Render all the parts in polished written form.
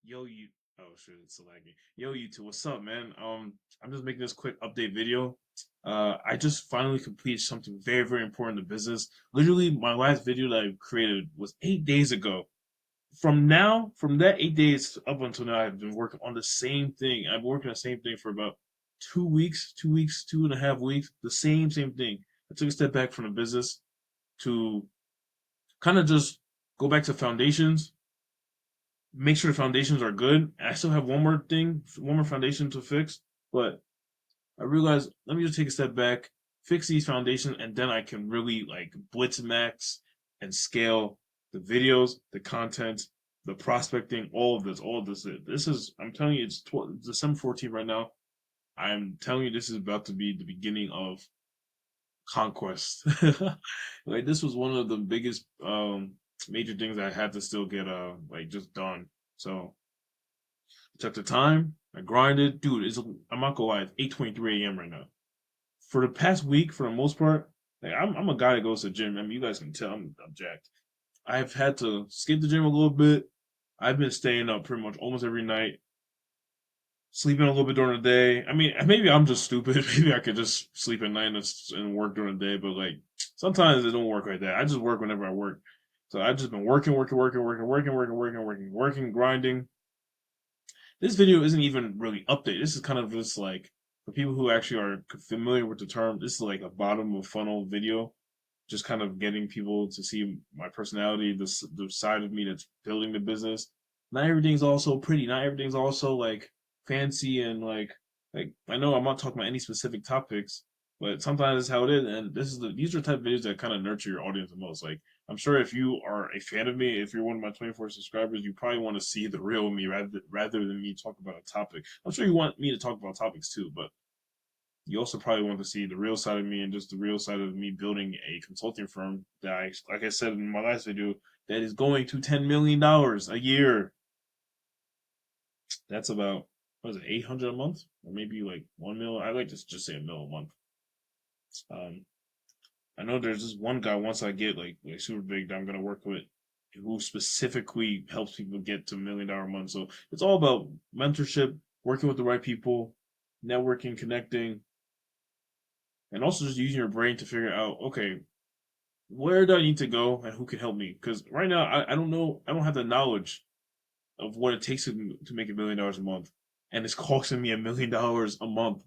Yo, you. Oh shit, it's lagging. Yo, YouTube, what's up, man? I'm just making this quick update video. I just finally completed something very, very important to business. Literally, my last video that I created was 8 days ago. From that 8 days up until now, I've been working on the same thing. I've been working on the same thing for about 2 weeks, 2 weeks, 2.5 weeks. The same thing. I took a step back from the business to kind of just go back to foundations, make sure the foundations are good. I still have one more foundation to fix, but I realized let me just take a step back, fix these foundations, and then I can really like blitz max and scale the videos, the content, the prospecting, all of this, all of this. This is I'm telling you, it's December 14th right now. I'm telling you, this is about to be the beginning of conquest. Like this was one of the biggest major things I had to still get like just done. So took the time. I grinded, dude. I'm not gonna lie. It's 8:23 a.m. right now. For the past week, for the most part, like I'm a guy that goes to the gym. I mean, you guys can tell I'm jacked. I've had to skip the gym a little bit. I've been staying up pretty much almost every night, sleeping a little bit during the day. I mean, maybe I'm just stupid. Maybe I could just sleep at night and work during the day. But like sometimes it don't work like that. I just work whenever I work. So I've just been working, grinding. This video isn't even really update. This is kind of just like for people who actually are familiar with the term. This is like a bottom of funnel video, just kind of getting people to see my personality, the side of me that's building the business. Not everything's also pretty. Not everything's also like fancy and like I know I'm not talking about any specific topics, but sometimes it's how it is. And these are the type of videos that kind of nurture your audience the most. Like I'm sure if you are a fan of me, if you're one of my 24 subscribers, you probably want to see the real me rather than me talk about a topic. I'm sure you want me to talk about topics too, but you also probably want to see the real side of me and just the real side of me building a consulting firm that like I said in my last video, that is going to $10 million a year. That's about, what is it, 800 a month? Or maybe like 1 mil. I like to just say a mil a month. Um, I know there's this one guy once I get like super big that I'm gonna work with who specifically helps people get to $1 million a month. So it's all about mentorship, working with the right people, networking, connecting, and also just using your brain to figure out, okay, where do I need to go and who can help me? Because right now I don't know, I don't have the knowledge of what it takes to make $1 million a month, and it's costing me $1 million a month,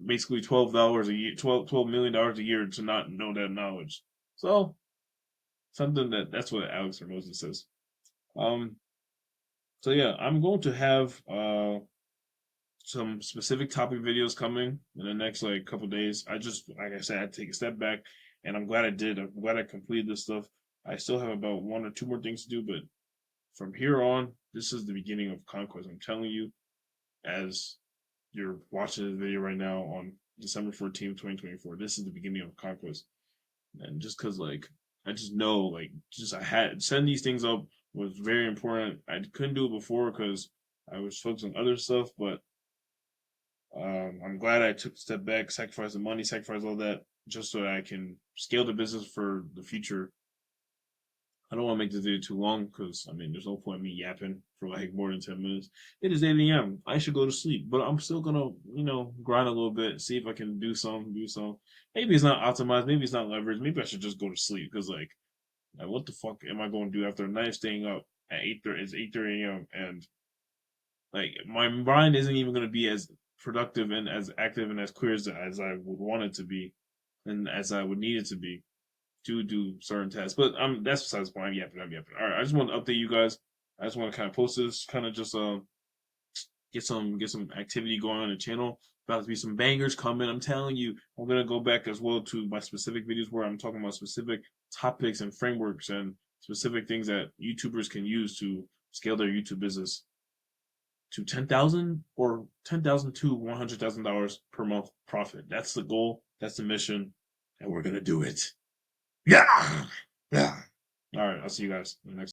basically $12 a year, $12 million a year to not know that knowledge. So something that's what Alex Hermosa says. Um, so yeah, I'm going to have some specific topic videos coming in the next like couple days. I just like I said, I had to take a step back, and I'm glad I did. I'm glad I completed this stuff. I still have about one or two more things to do, but from here on, this is the beginning of conquest. I'm telling you, as you're watching this video right now on December 14th, 2024, this is the beginning of conquest. And just because like I just know like just I had setting these things up was very important. I couldn't do it before because I was focused on other stuff, but I'm glad I took a step back, sacrificed the money, sacrificed all that, just so that I can scale the business for the future. I don't want to make this video too long because I mean, there's no point in me yapping for like more than 10 minutes. It is 8 a.m. I should go to sleep, but I'm still gonna, grind a little bit, see if I can do some, do some. Maybe it's not optimized, maybe it's not leveraged. Maybe I should just go to sleep because like what the fuck am I going to do after a night staying up at 8:30? It's 8:30 a.m. and like my mind isn't even going to be as productive and as active and as clear as I would want it to be, and as I would need it to be to do certain tasks. But that's besides the point. I'm yapping. I'm yapping. All right, I just want to update you guys. I just want to kind of post this, kind of just get some activity going on the channel. About to be some bangers coming. I'm telling you, I'm gonna go back as well to my specific videos where I'm talking about specific topics and frameworks and specific things that YouTubers can use to scale their YouTube business to 10,000 or 10,000 to $100,000 per month profit. That's the goal. That's the mission, and we're gonna do it. Yeah. Yeah. All right. I'll see you guys in the next.